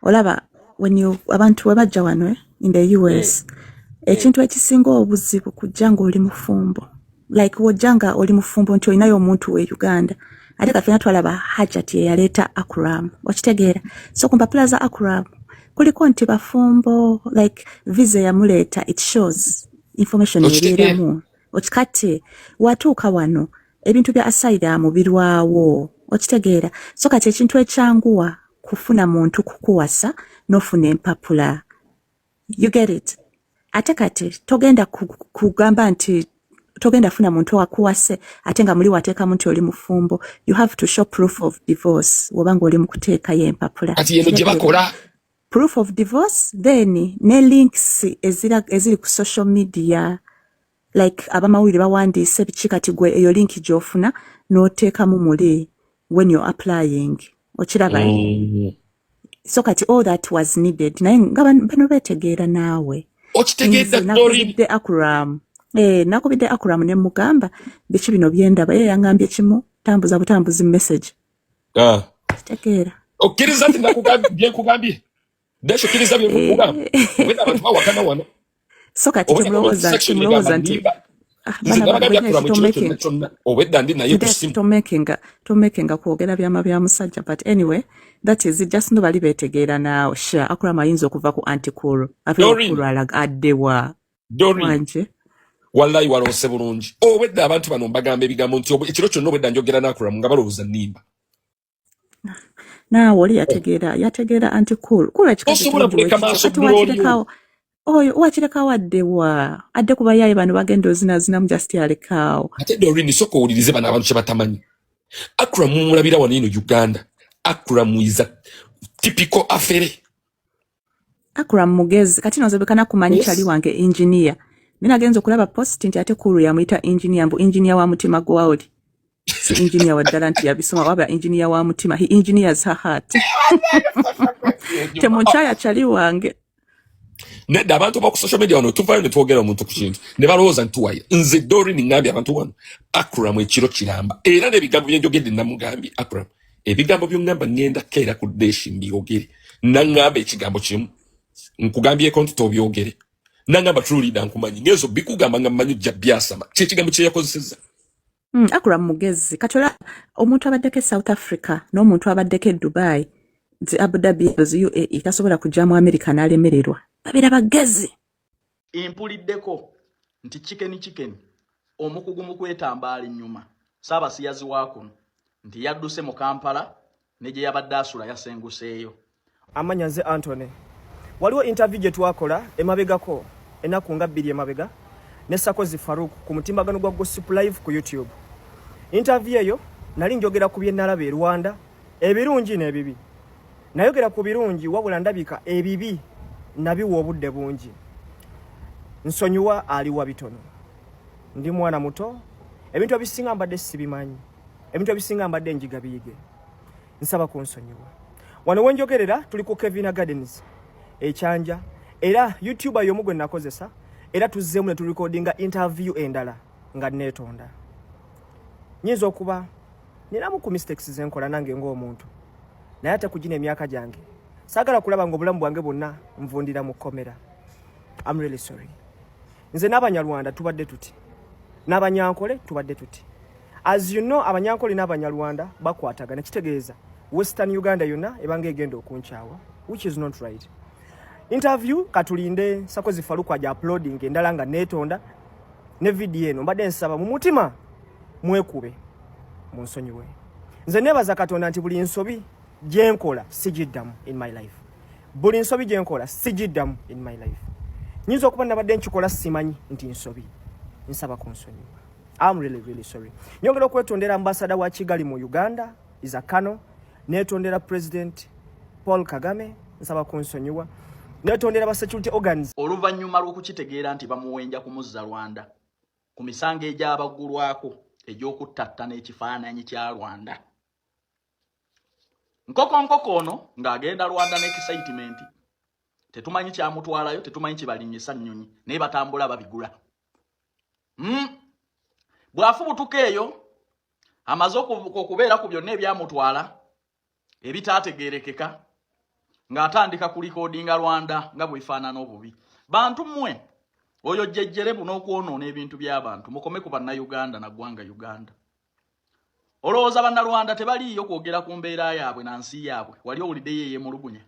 olaba abantu webajja wano in the US ekintu ekisinga obuzibu kujja ng'oli mufumbo like wojja nga oli mufumbo nti olinayo omuntu we Uganda ate kafena twalaba Hajati eyaleeta Akram okitegeera so ku mpapula za Akram kuliko nti bafumbo like visa yamuleeta it shows information erieramu okikate watuuka wano ebintu bya asylum birwawo okitegeera so kati ekintu ekyanguwa kufuna muntu kukuwasa nofuna empapula you get it ate kati togenda kugamba nti togenda funa muntu wakuwase ate nga muli wateeka muntu oli mufumbo you have to show proof of divorce wobanga oli mukuteeka y'empapula ati yeno gye bakola proof of divorce then ne links eziri ku social media like abamawulire bawandiise biki kati gwe eyo link gy'ofuna n'oteekamu muli when you're applying okiraba so kati all that was needed naye nga bano betegeera naawe okitegeedda nakubidde Akram nakubidde Akram ne mugamba biki bino byendaba ye yangambye kimu tambuza butambuzi message kitegeera okkiriza nti byekugambye desho kiriza byekugamba wena abantu bawakana wano so kati temulowooza nti obwedda ndi naye tomakinga kwogera byama bya musajja but anyway that is it just no bali betegeera naawe sha Akram ayinza okuva ku antikulu afikulu alaga addewa wanje wallahi walose bulungi obwedda abantu bano mbagamba ebigambo nti ekiro kyonna obwedda njogera na Akram nga balowooza nnimba naawe oli yategeera antikulu kula kikatuwakirekawo oyo wakirekawo adde kuba yaye bano bagenda ozinazinamu just yalekaawo ate Doreen soko owulirize bano abantu kye batamanyi Akram mulabira wano ino Uganda Akram is a typical affaire Akram mugezi kati nozebekana kumanyi chali wange engineer mina genzo kulaba post nti ate kuru yamuita engineer mbu engineer wa mutima gwawoli si engineer wa dalanti yabisoma waba engineer wa mutima he engineers her heart temonchaya chali wange nedda abantu ba ku social media wano tuvayo ne twogera omuntu ku kintu ne balowooza ntuwaye nze Doreen ngambye abantu wano Akram ekiro kiramba era n'ebigambo bye njogedde namugambye Akram ebigambo by'ongamba ngenda keera ku deshi mbyogere nangamba ekigambo kimu nkugambyeko nti tobyogere nangamba truly nkumanyi ngezo bikugamba nga mmanyi jja byasama kyekigambo kye yakozesezza Akram mugezi katola omuntu abaddeko South Africa n'omuntu abaddeko Dubai zi Abu Dhabi zi UAE tasobola kujja mu America n'alemererwa babira bagezi impuliddeko nti chicken omukugu mu kwetambaala ennyuma Saabasiyazi wakuno nti yadduse mu Kampala ne gye yabadde asula yasenguseeyo amanya nze Anthony waliwo interview gye twakola emabegako enaku nga 2 emabega ne Sakozi Farouk ku mutimbagano gwa Gossip Live ku YouTube interview eyo nali njogera ku bye nalaba e Rwanda ebirungi n'ebibi nayogera ku birungi wabula ndabika ebibi nabiwa obudde bungi nsonyiwa aliwa bitono ndi mwana muto ebintu ebisinga mbadde sibimanyi ebintu ebisinga mbadde njiga biyige nsaba kunsonyiwa wano wenjogerera tuli ku Kevina Gardens ekyanja era YouTuber y'omugwe nakozesa era tuzzeemu ne turecordinga interview endala nga netonda nyinza okuba ninamu ku mistakes zenkola nange ng'omuntu naye ate kugina emyaka gyange saagala kulaba ng'obulamu bwange bwonna nvundira mu kkomera. I'm really sorry. Nze n'Abanyarwanda tubadde tuti n'Abanyankole tubadde tuti as you know Abanyankole n'Abanyarwanda bakwatagana kitegeeza Western Uganda yonna ebanga egenda okunkyawa which is not right. Interview katulinde Sakozi Faruku aja uploading endala nga netonda ne video eno mbadde nsaba mu mutima mwekube munsonyiwe nze nebaza Katonda nti buli nsobi gyenkola sijiddamu in my life buli nsobi gyenkola sijiddamu in my life nyinza okuba nabadde nkikola simanyi nti nsobi nsaba kunsonyiwa. I'm really sorry. Nyongera okwetondera ambassador wa Kigali mu Uganda is a Kano netondera President Paul Kagame nsaba kunsonyiwa netondera ba security organs oluvannyuma lw'okukitegeera nti bamuwenja kumuzza Rwanda ku misango egy'abaggulwako egy'okuttatta n'ekifaananyi kya Rwanda. Nkoko ono ng'agenda Rwanda n'excitement tetumanyi kyamutwalayo tetumanyi kibalinyisa nnyonyi naye batambula babigula. Bw'afubutuka eyo amaze okubeera ku byonna ebyamutwala ebitaategeerekeka ng'atandika ku recordinga Rwanda nga bwefaanana obubi. Bantu mmwe oyo jjejjere buno okwonoona ebintu by'abantu mukome ku bannayuganda na ggwanga Uganda. Olowooza bannarwanda tebaliyo kwogera ku mbeera yaabwe na nsi yaabwe wali owulidde yeeye mulugunya.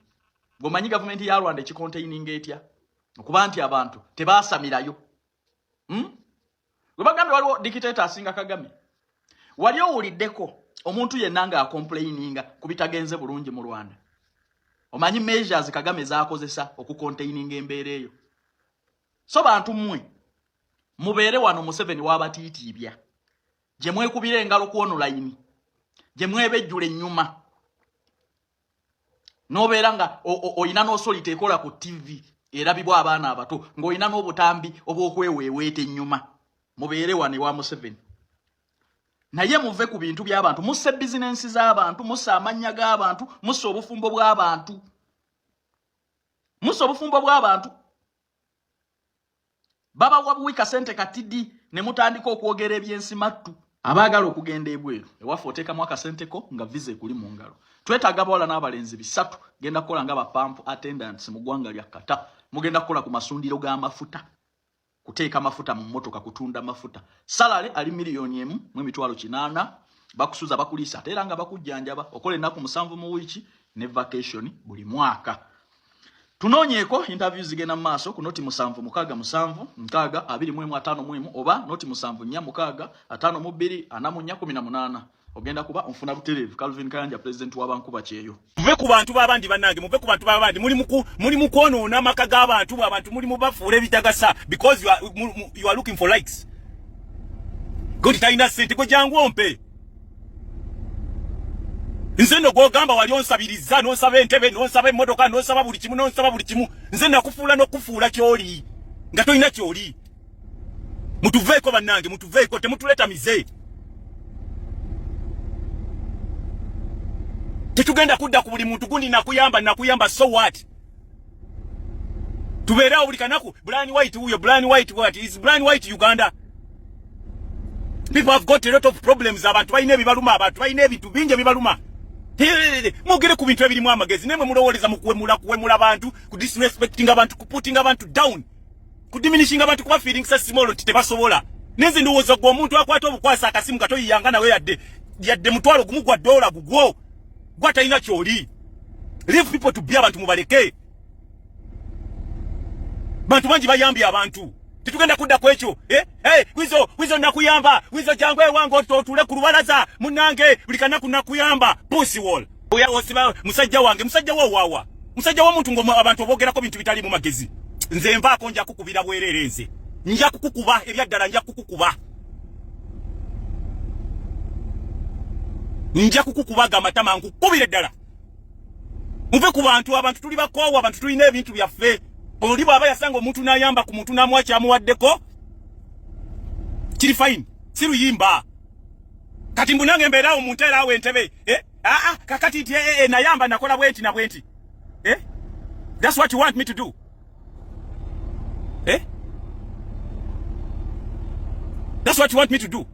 Gomanyi gavumenti ya Rwanda ekikontaininga etya okuba nti abantu tebaasamirayo. Gwe bagambye waliwo dictator asinga Kagame. Wali owuliddeko omuntu yenna nga akomplaininga ku bitagenze bulungi mu Rwanda. Omanyi measures Kagame zaakozesa okukontaininga embeera eyo. So bantu mmwe mubeere wano Museveni w'abatiitiibya gye mwekubira engalo ku online gye mwebejjula ennyuma n'obeera nga oyina n'osolita ekola ku TV erabibwa abaana abato ng'oyina n'obutambi obw'okweweeweeta ennyuma. Mubeere wano ewa Museveni naye muve ku bintu by'abantu, musse bizinensi z'abantu, musse amannya g'abantu, musse obufumbo bw'abantu, musse obufumbo bw'abantu. Baba wabuwika sente katidi ne mutandika okwogera ebyensimattu. Abaagala okugenda ebweru ewaffe oteekamu akasenteko nga visa ekuli mu ngalo. Twetaaga abawala n'abalenzi 3 genda kukola nga bapampu attendants mu ggwanga lya Kata. Mugenda kukola ku masundiro g'amafuta, kuteeka mafuta mu mmotoka, kutunda mafuta. Salary ali $1,800,000 bakusuza bakulisa ate era nga bakujjanjaba. Okola ennaku 7 mu wiiki ne vacation buli mwaka. Tunoonyeeko interviews zigenda mu maaso ku noti 7-6-6-2-5-1 oba noti 7-4-6-5-2-48. Ogenda kuba nfuna butereevu. Calvin Kayanja president w'abankuba kyeyo. Muve ku bantu b'abandi bannange, muve ku bantu b'abandi. Muli mu kwonoona amaka g'abantu, abantu muli mu bafuula ebitagasa because you are looking for likes. Goti talina ssente gwe jangu ompe. Nze no gogamba wali onsabiriza n'onsaba entebe n'onsaba emmotoka n'onsaba buli kimu. Nze nakufuula n'okufuula ky'oli nga tolina ky'oli. Mutuveeko bannange, mutuveeko, temutuleta mize. Tetugenda kudda ku buli muntu gundi nakuyamba so what? Tubeerawo buli kanaku Brian White huyo, Brian White what? Is Brian White Uganda? People have got a lot of problems. Abantu balina ebibaluma, abantu balina ebintu bingi ebibaluma. Mogere ku bintu ebirimu amagezi nemwe mulowoleza mu kuwemula abantu, ku disrespecting abantu, ku putting abantu down, ku diminishing abantu, kuba feeling small tebasobola. Nenze ndowooza gwe omuntu akwata obukwasa akasimu katoyiyanga nawe yadde mutwalo gumu gwa $1 gugwo gwatalina kyoli. Leave people to be abantu mubaleke. Bantu bangi bayambye abantu. Tetugenda kudda ku ekyo. Wizo nakuyamba, wizo jangu ewange otule ku lubalaza munange buli kanaku nakuyamba. Pussy wall. Oya osiba musajja wange, musajja wo wawa. Musajja wo muntu ngomu abantu obogerako bintu bitali mu magezi. Nze mvaako nja kukubira bwerere nze. Nja kukukuba ebyaddala nja kukukuba. Nja kukukubaga amatama nkukubire ddala. Muve ku bantu, abantu tuli bakoowa, abantu tulina ebintu byaffe. Oli bw'aba yasanga omuntu n'ayamba ku muntu n'amuwa kyamuwaddeko kiri fine, si luyimba. Kati mbunange mbeeraawo mu nteeraawo entebe. Kakati nti nayamba nakola bwenti na bwenti. That's what you want me to do? That's what you want me to do?